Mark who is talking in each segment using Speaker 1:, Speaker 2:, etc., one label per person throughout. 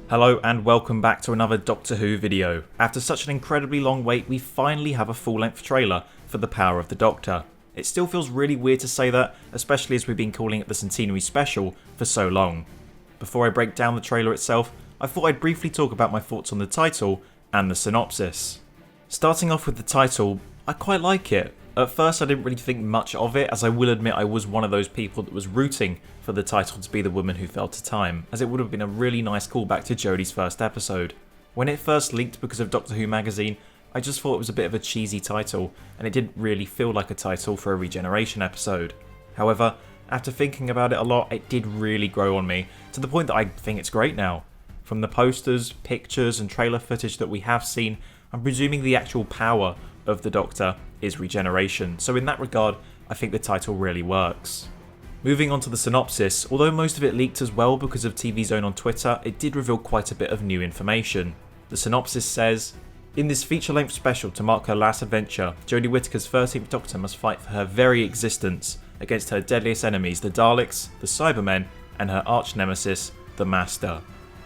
Speaker 1: Hello and welcome back to another Doctor Who video. After such an incredibly long wait, we finally have a full-length trailer for The Power of the Doctor. It still feels really weird to say that, especially as we've been calling it the Centenary Special for so long. Before I break down the trailer itself, I thought I'd briefly talk about my thoughts on the title and the synopsis. Starting off with the title, I quite like it. At first I didn't really think much of it, as I will admit I was one of those people that was rooting for the title to be The Woman Who Fell to Time, as it would have been a really nice callback to Jodie's first episode. When it first leaked because of Doctor Who magazine, I just thought it was a bit of a cheesy title, and it didn't really feel like a title for a regeneration episode. However, after thinking about it a lot, it did really grow on me, to the point that I think it's great now. From the posters, pictures and trailer footage that we have seen, I'm presuming the actual power of the Doctor is regeneration, so in that regard, I think the title really works. Moving on to the synopsis, although most of it leaked as well because of TV Zone on Twitter, it did reveal quite a bit of new information. The synopsis says, in this feature-length special to mark her last adventure, Jodie Whittaker's 13th Doctor must fight for her very existence against her deadliest enemies, the Daleks, the Cybermen, and her arch-nemesis, the Master.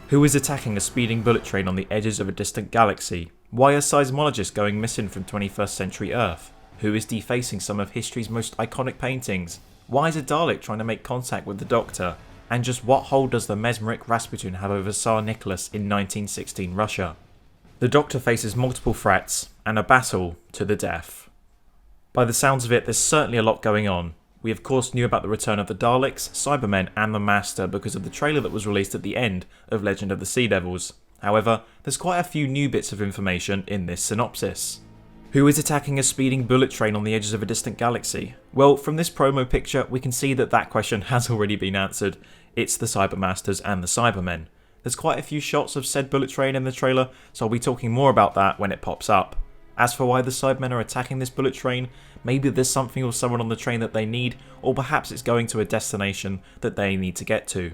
Speaker 1: Who is attacking a speeding bullet train on the edges of a distant galaxy? Why are seismologists going missing from 21st century Earth? Who is defacing some of history's most iconic paintings? Why is a Dalek trying to make contact with the Doctor? And just what hold does the mesmeric Rasputin have over Tsar Nicholas in 1916 Russia? The Doctor faces multiple threats and a battle to the death. By the sounds of it, there's certainly a lot going on. We of course knew about the return of the Daleks, Cybermen and the Master because of the trailer that was released at the end of Legend of the Sea Devils. However, there's quite a few new bits of information in this synopsis. Who is attacking a speeding bullet train on the edges of a distant galaxy? Well, from this promo picture, we can see that question has already been answered. It's the Cybermasters and the Cybermen. There's quite a few shots of said bullet train in the trailer, so I'll be talking more about that when it pops up. As for why the Cybermen are attacking this bullet train, maybe there's something or someone on the train that they need, or perhaps it's going to a destination that they need to get to.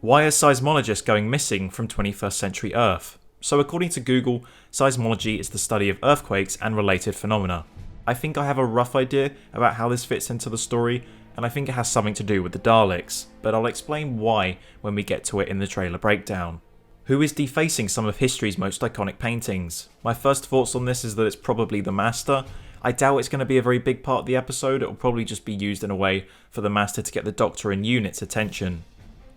Speaker 1: Why are seismologists going missing from 21st century Earth? So according to Google, seismology is the study of earthquakes and related phenomena. I think I have a rough idea about how this fits into the story, and I think it has something to do with the Daleks, but I'll explain why when we get to it in the trailer breakdown. Who is defacing some of history's most iconic paintings? My first thoughts on this is that it's probably the Master. I doubt it's going to be a very big part of the episode, it will probably just be used in a way for the Master to get the Doctor and Unit's attention.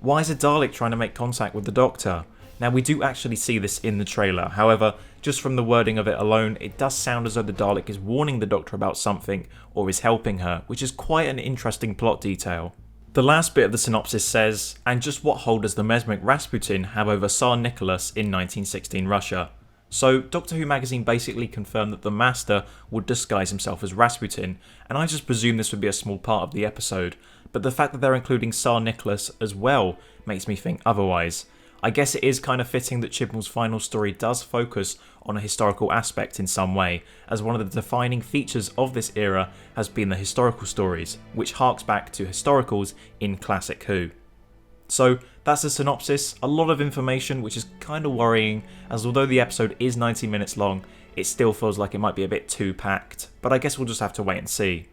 Speaker 1: Why is a Dalek trying to make contact with the Doctor? Now we do actually see this in the trailer, however, just from the wording of it alone, it does sound as though the Dalek is warning the Doctor about something or is helping her, which is quite an interesting plot detail. The last bit of the synopsis says, and just what hold does the mesmeric Rasputin have over Tsar Nicholas in 1916 Russia? So Doctor Who magazine basically confirmed that the Master would disguise himself as Rasputin, and I just presumed this would be a small part of the episode, but the fact that they're including Tsar Nicholas as well makes me think otherwise. I guess it is kind of fitting that Chibnall's final story does focus on a historical aspect in some way, as one of the defining features of this era has been the historical stories, which harks back to historicals in classic Who. So that's the synopsis, a lot of information which is kind of worrying, as although the episode is 90 minutes long, it still feels like it might be a bit too packed, but I guess we'll just have to wait and see.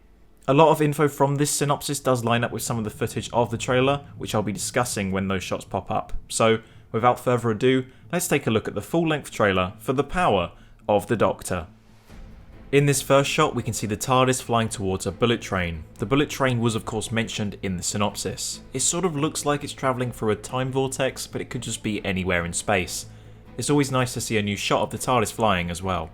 Speaker 1: A lot of info from this synopsis does line up with some of the footage of the trailer, which I'll be discussing when those shots pop up. So, without further ado, let's take a look at the full-length trailer for The Power of the Doctor. In this first shot, we can see the Tardis flying towards a bullet train. The bullet train was of course mentioned in the synopsis. It sort of looks like it's travelling through a time vortex, but it could just be anywhere in space. It's always nice to see a new shot of the Tardis flying as well.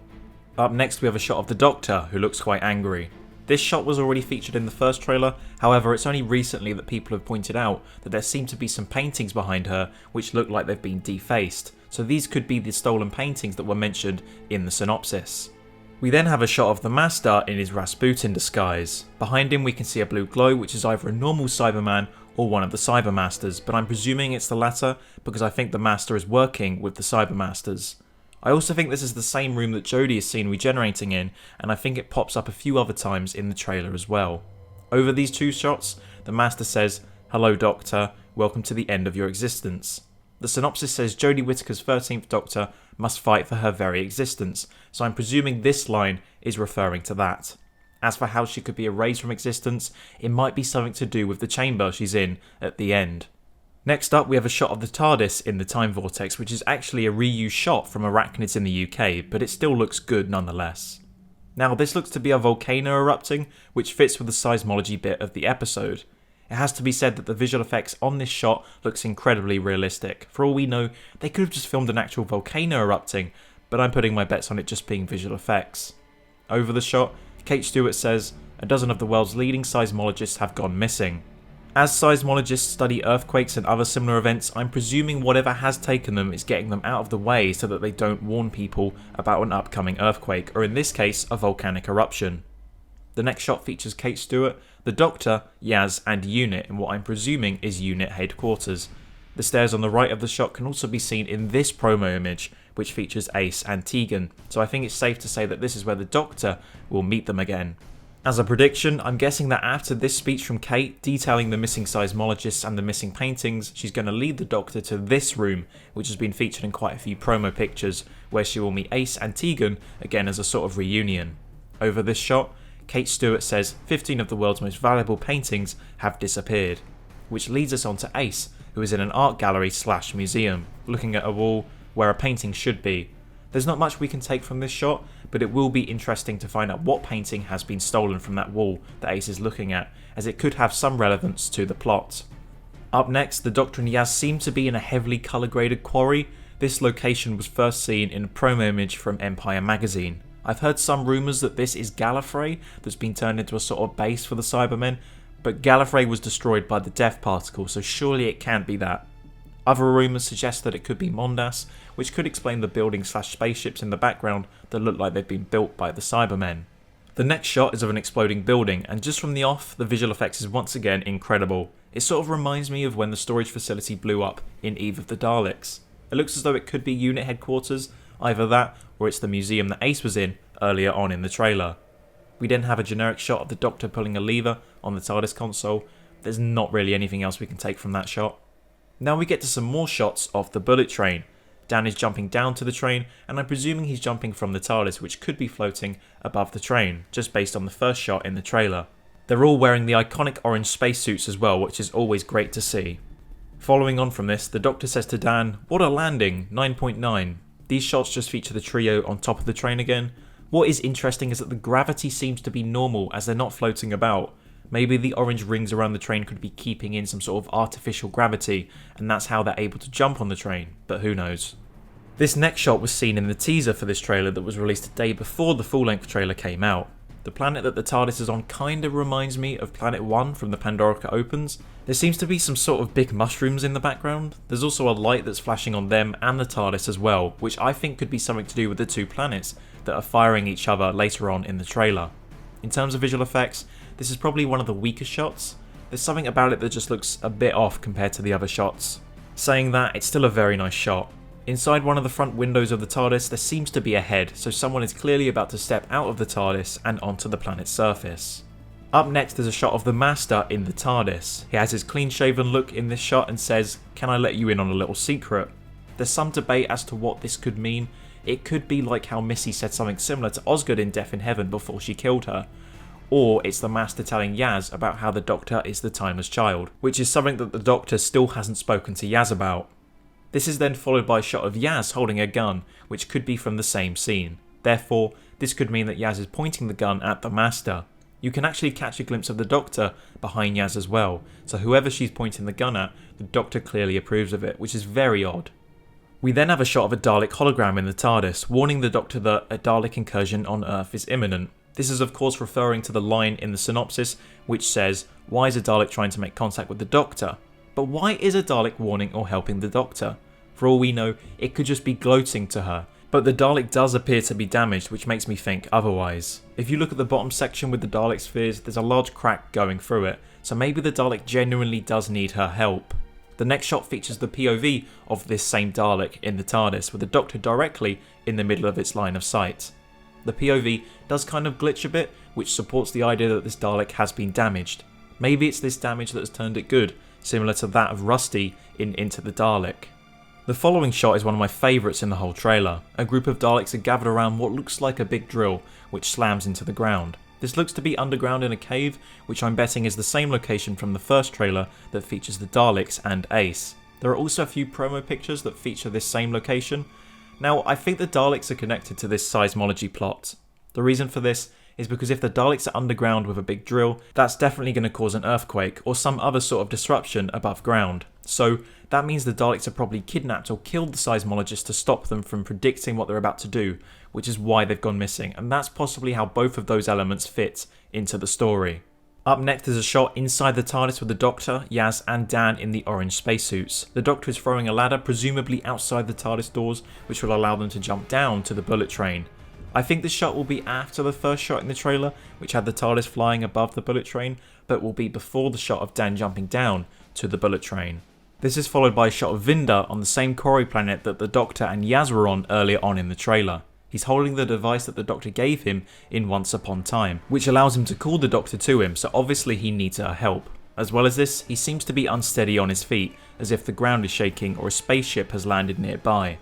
Speaker 1: Up next we have a shot of the Doctor, who looks quite angry. This shot was already featured in the first trailer, however it's only recently that people have pointed out that there seem to be some paintings behind her which look like they've been defaced, so these could be the stolen paintings that were mentioned in the synopsis. We then have a shot of the Master in his Rasputin disguise. Behind him we can see a blue glow which is either a normal Cyberman or one of the Cybermasters, but I'm presuming it's the latter because I think the Master is working with the Cybermasters. I also think this is the same room that Jodie is seen regenerating in, and I think it pops up a few other times in the trailer as well. Over these two shots, the Master says, "Hello Doctor, welcome to the end of your existence." The synopsis says Jodie Whittaker's 13th Doctor must fight for her very existence, so I'm presuming this line is referring to that. As for how she could be erased from existence, it might be something to do with the chamber she's in at the end. Next up, we have a shot of the Tardis in the Time Vortex, which is actually a reused shot from Arachnids in the UK, but it still looks good nonetheless. Now, this looks to be a volcano erupting, which fits with the seismology bit of the episode. It has to be said that the visual effects on this shot looks incredibly realistic. For all we know, they could have just filmed an actual volcano erupting, but I'm putting my bets on it just being visual effects. Over the shot, Kate Stewart says, "A dozen of the world's leading seismologists have gone missing." As seismologists study earthquakes and other similar events, I'm presuming whatever has taken them is getting them out of the way so that they don't warn people about an upcoming earthquake, or in this case, a volcanic eruption. The next shot features Kate Stewart, the Doctor, Yaz and Unit in what I'm presuming is Unit headquarters. The stairs on the right of the shot can also be seen in this promo image, which features Ace and Tegan, so I think it's safe to say that this is where the Doctor will meet them again. As a prediction, I'm guessing that after this speech from Kate detailing the missing seismologists and the missing paintings, she's going to lead the Doctor to this room, which has been featured in quite a few promo pictures, where she will meet Ace and Tegan again as a sort of reunion. Over this shot, Kate Stewart says 15 of the world's most valuable paintings have disappeared, which leads us on to Ace, who is in an art gallery / museum, looking at a wall where a painting should be. There's not much we can take from this shot, but it will be interesting to find out what painting has been stolen from that wall that Ace is looking at, as it could have some relevance to the plot. Up next, the Doctor and Yaz seem to be in a heavily colour graded quarry. This location was first seen in a promo image from Empire magazine. I've heard some rumours that this is Gallifrey that's been turned into a sort of base for the Cybermen, but Gallifrey was destroyed by the Death Particle, so surely it can't be that. Other rumours suggest that it could be Mondas, which could explain the buildings / spaceships in the background that look like they've been built by the Cybermen. The next shot is of an exploding building, and just from the off, the visual effects is once again incredible. It sort of reminds me of when the storage facility blew up in Eve of the Daleks. It looks as though it could be unit headquarters, either that or it's the museum that Ace was in earlier on in the trailer. We then have a generic shot of the Doctor pulling a lever on the Tardis console. There's not really anything else we can take from that shot. Now we get to some more shots of the bullet train. Dan is jumping down to the train, and I'm presuming he's jumping from the Tardis, which could be floating above the train, just based on the first shot in the trailer. They're all wearing the iconic orange spacesuits as well, which is always great to see. Following on from this, the Doctor says to Dan, "What a landing, 9.9. These shots just feature the trio on top of the train again. What is interesting is that the gravity seems to be normal as they're not floating about. Maybe the orange rings around the train could be keeping in some sort of artificial gravity, and that's how they're able to jump on the train, but who knows." This next shot was seen in the teaser for this trailer that was released a day before the full-length trailer came out. The planet that the TARDIS is on kinda reminds me of Planet 1 from the Pandorica Opens. There seems to be some sort of big mushrooms in the background. There's also a light that's flashing on them and the TARDIS as well, which I think could be something to do with the two planets that are firing each other later on in the trailer. In terms of visual effects, this is probably one of the weaker shots. There's something about it that just looks a bit off compared to the other shots. Saying that, it's still a very nice shot. Inside one of the front windows of the TARDIS, there seems to be a head, so someone is clearly about to step out of the TARDIS and onto the planet's surface. Up next is a shot of the Master in the TARDIS. He has his clean-shaven look in this shot and says, "Can I let you in on a little secret?" There's some debate as to what this could mean. It could be like how Missy said something similar to Osgood in Death in Heaven before she killed her. Or it's the Master telling Yaz about how the Doctor is the timeless child, which is something that the Doctor still hasn't spoken to Yaz about. This is then followed by a shot of Yaz holding a gun, which could be from the same scene. Therefore, this could mean that Yaz is pointing the gun at the Master. You can actually catch a glimpse of the Doctor behind Yaz as well, so whoever she's pointing the gun at, the Doctor clearly approves of it, which is very odd. We then have a shot of a Dalek hologram in the TARDIS, warning the Doctor that a Dalek incursion on Earth is imminent. This is of course referring to the line in the synopsis, which says, "Why is a Dalek trying to make contact with the Doctor?" But why is a Dalek warning or helping the Doctor? For all we know, it could just be gloating to her. But the Dalek does appear to be damaged, which makes me think otherwise. If you look at the bottom section with the Dalek spheres, there's a large crack going through it, so maybe the Dalek genuinely does need her help. The next shot features the POV of this same Dalek in the TARDIS, with the Doctor directly in the middle of its line of sight. The POV does kind of glitch a bit, which supports the idea that this Dalek has been damaged. Maybe it's this damage that has turned it good, similar to that of Rusty in Into the Dalek. The following shot is one of my favourites in the whole trailer. A group of Daleks are gathered around what looks like a big drill, which slams into the ground. This looks to be underground in a cave, which I'm betting is the same location from the first trailer that features the Daleks and Ace. There are also a few promo pictures that feature this same location. Now, I think the Daleks are connected to this seismology plot. The reason for this is because if the Daleks are underground with a big drill, that's definitely going to cause an earthquake or some other sort of disruption above ground. So that means the Daleks have probably kidnapped or killed the seismologists to stop them from predicting what they're about to do, which is why they've gone missing, and that's possibly how both of those elements fit into the story. Up next is a shot inside the TARDIS with the Doctor, Yaz and Dan in the orange spacesuits. The Doctor is throwing a ladder, presumably outside the TARDIS doors, which will allow them to jump down to the bullet train. I think this shot will be after the first shot in the trailer, which had the TARDIS flying above the bullet train, but will be before the shot of Dan jumping down to the bullet train. This is followed by a shot of Vinda on the same quarry planet that the Doctor and Yaz were on earlier on in the trailer. He's holding the device that the Doctor gave him in Once Upon Time, which allows him to call the Doctor to him, so obviously he needs her help. As well as this, he seems to be unsteady on his feet, as if the ground is shaking or a spaceship has landed nearby.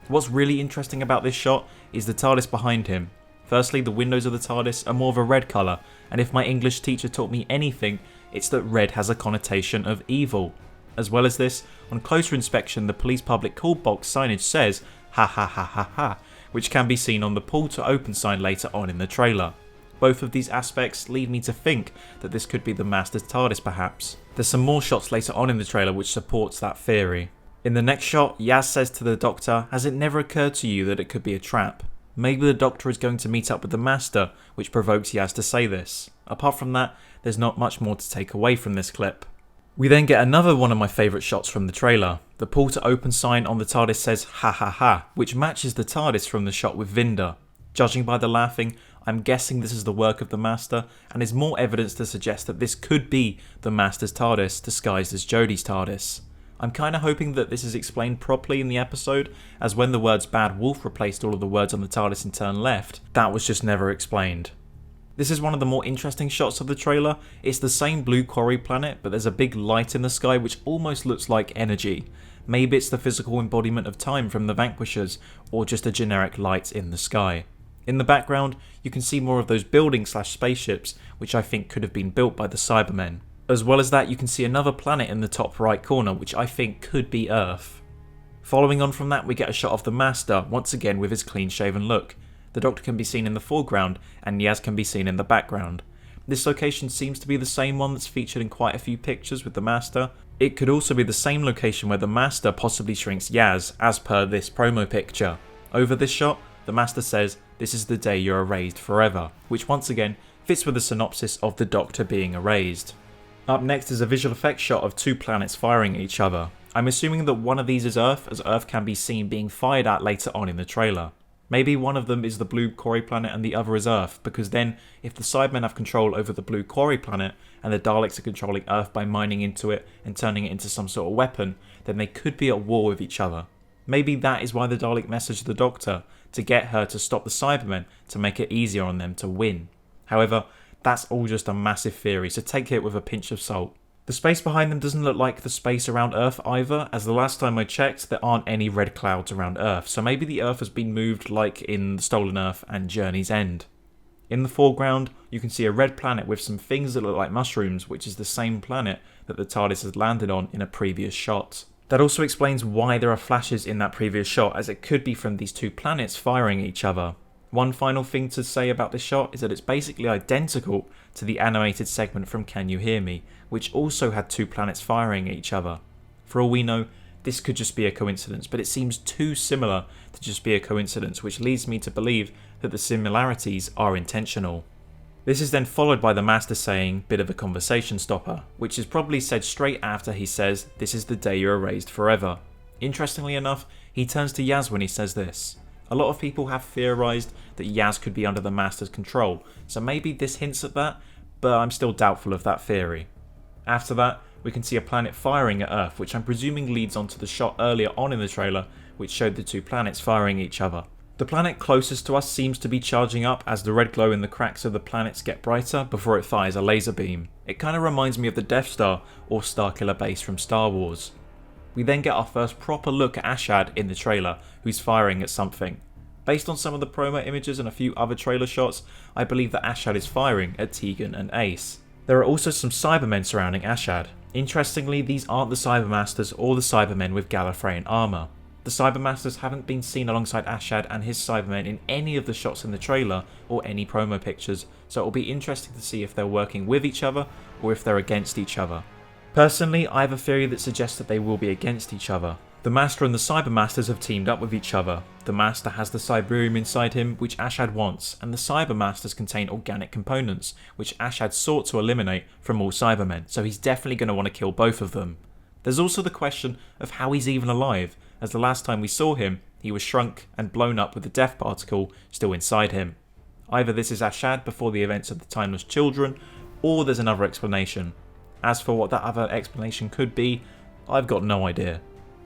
Speaker 1: What's really interesting about this shot is the TARDIS behind him. Firstly, the windows of the TARDIS are more of a red colour, and if my English teacher taught me anything, it's that red has a connotation of evil. As well as this, on closer inspection, the police public call box signage says "ha ha ha ha ha," which can be seen on the pull to open sign later on in the trailer. Both of these aspects lead me to think that this could be the Master's TARDIS perhaps. There's some more shots later on in the trailer which supports that theory. In the next shot, Yaz says to the Doctor, "Has it never occurred to you that it could be a trap?" Maybe the Doctor is going to meet up with the Master, which provokes Yaz to say this. Apart from that, there's not much more to take away from this clip. We then get another one of my favourite shots from the trailer. The pull to open sign on the TARDIS says "ha ha ha," which matches the TARDIS from the shot with Vinda. Judging by the laughing, I'm guessing this is the work of the Master, and is more evidence to suggest that this could be the Master's TARDIS disguised as Jodie's TARDIS. I'm kinda hoping that this is explained properly in the episode, as when the words "bad wolf" replaced all of the words on the TARDIS and turned left, that was just never explained. This is one of the more interesting shots of the trailer. It's the same blue quarry planet, but there's a big light in the sky which almost looks like energy. Maybe it's the physical embodiment of time from the Vanquishers, or just a generic light in the sky. In the background, you can see more of those buildings/spaceships, which I think could have been built by the Cybermen. As well as that, you can see another planet in the top right corner, which I think could be Earth. Following on from that, we get a shot of the Master, once again with his clean-shaven look. The Doctor can be seen in the foreground, and Yaz can be seen in the background. This location seems to be the same one that's featured in quite a few pictures with the Master. It could also be the same location where the Master possibly shrinks Yaz, as per this promo picture. Over this shot, the Master says, "This is the day you're erased forever," which once again fits with the synopsis of the Doctor being erased. Up next is a visual effects shot of two planets firing at each other. I'm assuming that one of these is Earth, as Earth can be seen being fired at later on in the trailer. Maybe one of them is the blue quarry planet and the other is Earth, because then, if the Cybermen have control over the blue quarry planet, and the Daleks are controlling Earth by mining into it and turning it into some sort of weapon, then they could be at war with each other. Maybe that is why the Dalek messaged the Doctor, to get her to stop the Cybermen, to make it easier on them to win. However, that's all just a massive theory, so take it with a pinch of salt. The space behind them doesn't look like the space around Earth either, as the last time I checked there aren't any red clouds around Earth, so maybe the Earth has been moved like in Stolen Earth and Journey's End. In the foreground, you can see a red planet with some things that look like mushrooms, which is the same planet that the TARDIS has landed on in a previous shot. That also explains why there are flashes in that previous shot, as it could be from these two planets firing at each other. One final thing to say about this shot is that it's basically identical to the animated segment from Can You Hear Me, which also had two planets firing at each other. For all we know, this could just be a coincidence, but it seems too similar to just be a coincidence, which leads me to believe that the similarities are intentional. This is then followed by the Master saying, "Bit of a conversation stopper," which is probably said straight after he says, "This is the day you're erased forever." Interestingly enough, he turns to Yaz when he says this. A lot of people have theorised that Yaz could be under the Master's control, so maybe this hints at that, but I'm still doubtful of that theory. After that, we can see a planet firing at Earth, which I'm presuming leads on to the shot earlier on in the trailer, which showed the two planets firing each other. The planet closest to us seems to be charging up as the red glow in the cracks of the planets get brighter before it fires a laser beam. It kinda reminds me of the Death Star or Starkiller Base from Star Wars. We then get our first proper look at Ashad in the trailer, who's firing at something. Based on some of the promo images and a few other trailer shots, I believe that Ashad is firing at Tegan and Ace. There are also some Cybermen surrounding Ashad. Interestingly, these aren't the Cybermasters or the Cybermen with Gallifreyan armour. The Cybermasters haven't been seen alongside Ashad and his Cybermen in any of the shots in the trailer or any promo pictures, so it will be interesting to see if they're working with each other or if they're against each other. Personally, I have a theory that suggests that they will be against each other. The Master and the Cybermasters have teamed up with each other. The Master has the Cyberium inside him, which Ashad wants, and the Cybermasters contain organic components, which Ashad sought to eliminate from all Cybermen, so he's definitely going to want to kill both of them. There's also the question of how he's even alive, as the last time we saw him, he was shrunk and blown up with the death particle still inside him. Either this is Ashad before the events of the Timeless Children, or there's another explanation. As for what that other explanation could be, I've got no idea.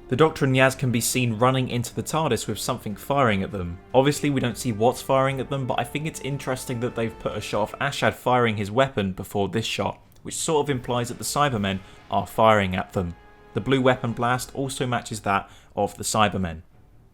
Speaker 1: The Doctor and Yaz can be seen running into the TARDIS with something firing at them. Obviously we don't see what's firing at them, but I think it's interesting that they've put a shot of Ashad firing his weapon before this shot, which sort of implies that the Cybermen are firing at them. The blue weapon blast also matches that of the Cybermen.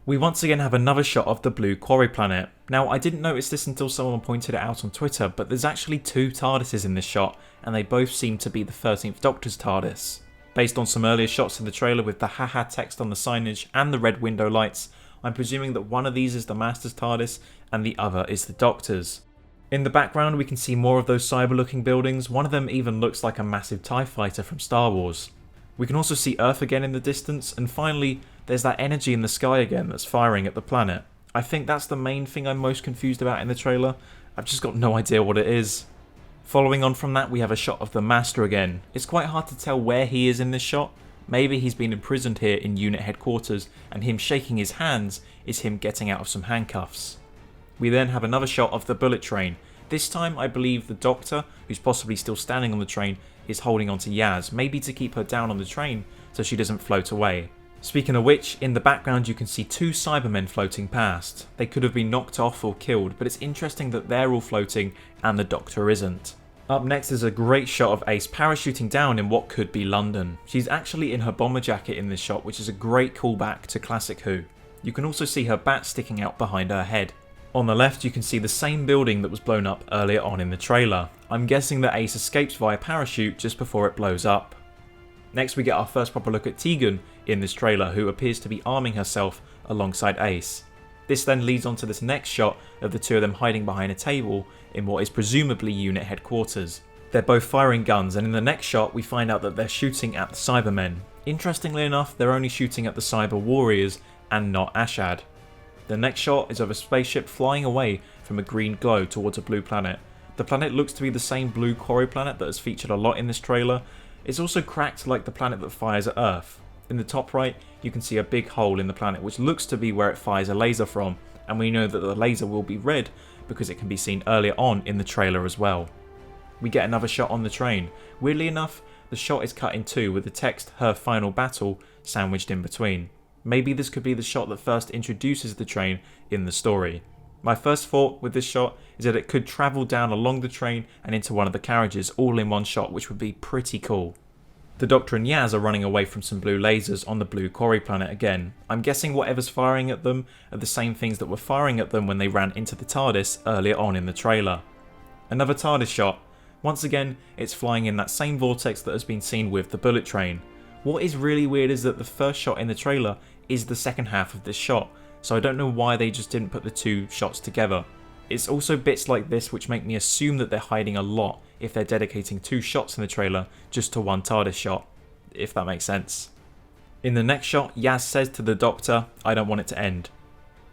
Speaker 1: We once again have another shot of the blue quarry planet. Now I didn't notice this until someone pointed it out on Twitter, but there's actually two TARDISes in this shot, and they both seem to be the 13th Doctor's TARDIS. Based on some earlier shots in the trailer with the haha text on the signage and the red window lights, I'm presuming that one of these is the Master's TARDIS and the other is the Doctor's. In the background we can see more of those cyber looking buildings, one of them even looks like a massive TIE fighter from Star Wars. We can also see Earth again in the distance, and finally there's that energy in the sky again that's firing at the planet. I think that's the main thing I'm most confused about in the trailer. I've just got no idea what it is. Following on from that, we have a shot of the Master again. It's quite hard to tell where he is in this shot. Maybe he's been imprisoned here in unit headquarters, and him shaking his hands is him getting out of some handcuffs. We then have another shot of the bullet train. This time I believe the Doctor, who's possibly still standing on the train, is holding onto Yaz, maybe to keep her down on the train so she doesn't float away. Speaking of which, in the background you can see two Cybermen floating past. They could have been knocked off or killed, but it's interesting that they're all floating and the Doctor isn't. Up next is a great shot of Ace parachuting down in what could be London. She's actually in her bomber jacket in this shot, which is a great callback to Classic Who. You can also see her bat sticking out behind her head. On the left you can see the same building that was blown up earlier on in the trailer. I'm guessing that Ace escapes via parachute just before it blows up. Next we get our first proper look at Tegan in this trailer, who appears to be arming herself alongside Ace. This then leads on to this next shot of the two of them hiding behind a table in what is presumably unit headquarters. They're both firing guns, and in the next shot we find out that they're shooting at the Cybermen. Interestingly enough, they're only shooting at the Cyber Warriors and not Ashad. The next shot is of a spaceship flying away from a green glow towards a blue planet. The planet looks to be the same blue quarry planet that has featured a lot in this trailer. It's also cracked like the planet that fires at Earth. In the top right, you can see a big hole in the planet which looks to be where it fires a laser from, and we know that the laser will be red because it can be seen earlier on in the trailer as well. We get another shot on the train. Weirdly enough, the shot is cut in two with the text "Her Final Battle" sandwiched in between. Maybe this could be the shot that first introduces the train in the story. My first thought with this shot is that it could travel down along the train and into one of the carriages all in one shot, which would be pretty cool. The Doctor and Yaz are running away from some blue lasers on the blue quarry planet again. I'm guessing whatever's firing at them are the same things that were firing at them when they ran into the TARDIS earlier on in the trailer. Another TARDIS shot. Once again, it's flying in that same vortex that has been seen with the bullet train. What is really weird is that the first shot in the trailer is the second half of this shot, so I don't know why they just didn't put the two shots together. It's also bits like this which make me assume that they're hiding a lot if they're dedicating two shots in the trailer just to one TARDIS shot, if that makes sense. In the next shot, Yaz says to the Doctor, "I don't want it to end."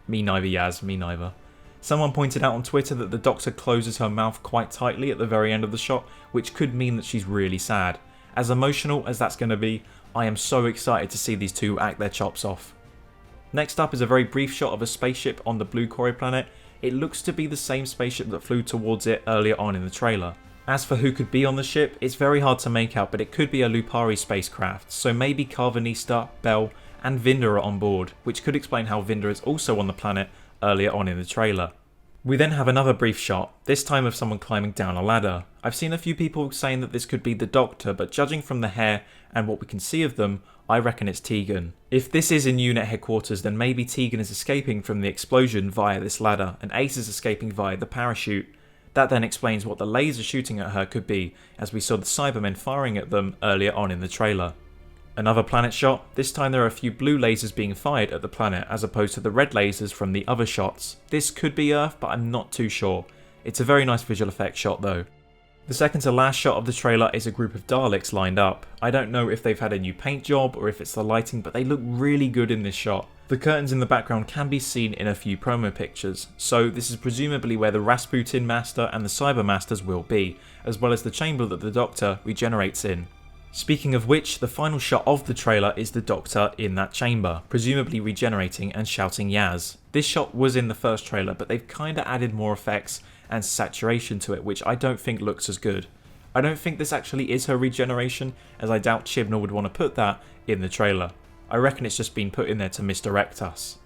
Speaker 1: Me neither, Yaz, me neither. Someone pointed out on Twitter that the Doctor closes her mouth quite tightly at the very end of the shot, which could mean that she's really sad. As emotional as that's going to be, I am so excited to see these two act their chops off. Next up is a very brief shot of a spaceship on the blue quarry planet. It looks to be the same spaceship that flew towards it earlier on in the trailer. As for who could be on the ship, it's very hard to make out, but it could be a Lupari spacecraft, so maybe Carvanista, Bell and Vinder are on board, which could explain how Vinder is also on the planet earlier on in the trailer. We then have another brief shot, this time of someone climbing down a ladder. I've seen a few people saying that this could be the Doctor, but judging from the hair and what we can see of them, I reckon it's Tegan. If this is in unit headquarters, then maybe Tegan is escaping from the explosion via this ladder, and Ace is escaping via the parachute. That then explains what the laser shooting at her could be, as we saw the Cybermen firing at them earlier on in the trailer. Another planet shot, this time there are a few blue lasers being fired at the planet as opposed to the red lasers from the other shots. This could be Earth, but I'm not too sure. It's a very nice visual effects shot though. The second to last shot of the trailer is a group of Daleks lined up. I don't know if they've had a new paint job or if it's the lighting, but they look really good in this shot. The curtains in the background can be seen in a few promo pictures, so this is presumably where the Rasputin Master and the Cyber Masters will be, as well as the chamber that the Doctor regenerates in. Speaking of which, the final shot of the trailer is the Doctor in that chamber, presumably regenerating and shouting Yaz. This shot was in the first trailer, but they've kinda added more effects and saturation to it, which I don't think looks as good. I don't think this actually is her regeneration, as I doubt Chibnall would want to put that in the trailer. I reckon it's just been put in there to misdirect us.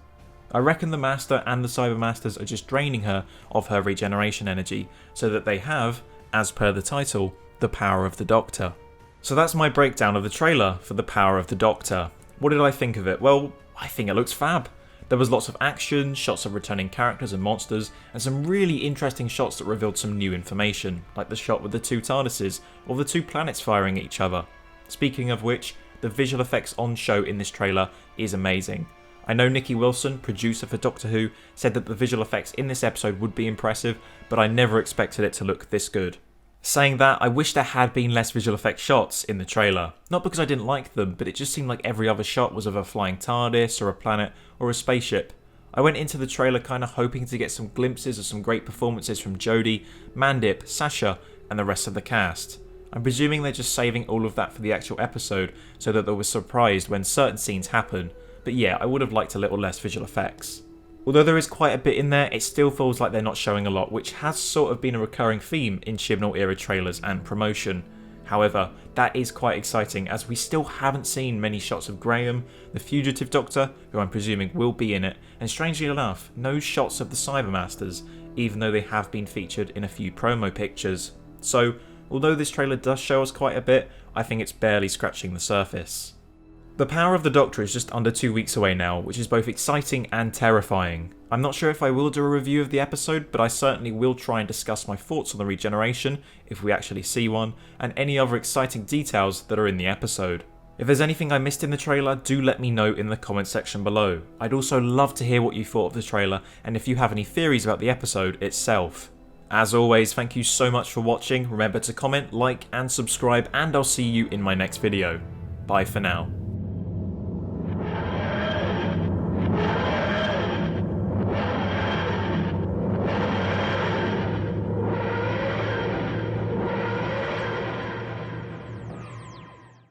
Speaker 1: I reckon the Master and the Cyber Masters are just draining her of her regeneration energy, so that they have, as per the title, the power of the Doctor. So that's my breakdown of the trailer for The Power of the Doctor. What did I think of it? Well, I think it looks fab. There was lots of action, shots of returning characters and monsters, and some really interesting shots that revealed some new information, like the shot with the two Tardises, or the two planets firing at each other. Speaking of which, the visual effects on show in this trailer is amazing. I know Nikki Wilson, producer for Doctor Who, said that the visual effects in this episode would be impressive, but I never expected it to look this good. Saying that, I wish there had been less visual effects shots in the trailer. Not because I didn't like them, but it just seemed like every other shot was of a flying TARDIS or a planet or a spaceship. I went into the trailer kinda hoping to get some glimpses of some great performances from Jodie, Mandip, Sasha and the rest of the cast. I'm presuming they're just saving all of that for the actual episode so that they were surprised when certain scenes happen, but yeah, I would have liked a little less visual effects. Although there is quite a bit in there, it still feels like they're not showing a lot, which has sort of been a recurring theme in Chibnall era trailers and promotion. However, that is quite exciting as we still haven't seen many shots of Graham, the fugitive Doctor, who I'm presuming will be in it, and strangely enough, no shots of the Cybermasters, even though they have been featured in a few promo pictures. So, although this trailer does show us quite a bit, I think it's barely scratching the surface. The Power of the Doctor is just under 2 weeks away now, which is both exciting and terrifying. I'm not sure if I will do a review of the episode, but I certainly will try and discuss my thoughts on the regeneration, if we actually see one, and any other exciting details that are in the episode. If there's anything I missed in the trailer, do let me know in the comment section below. I'd also love to hear what you thought of the trailer, and if you have any theories about the episode itself. As always, thank you so much for watching. Remember to comment, like, and subscribe, and I'll see you in my next video. Bye for now.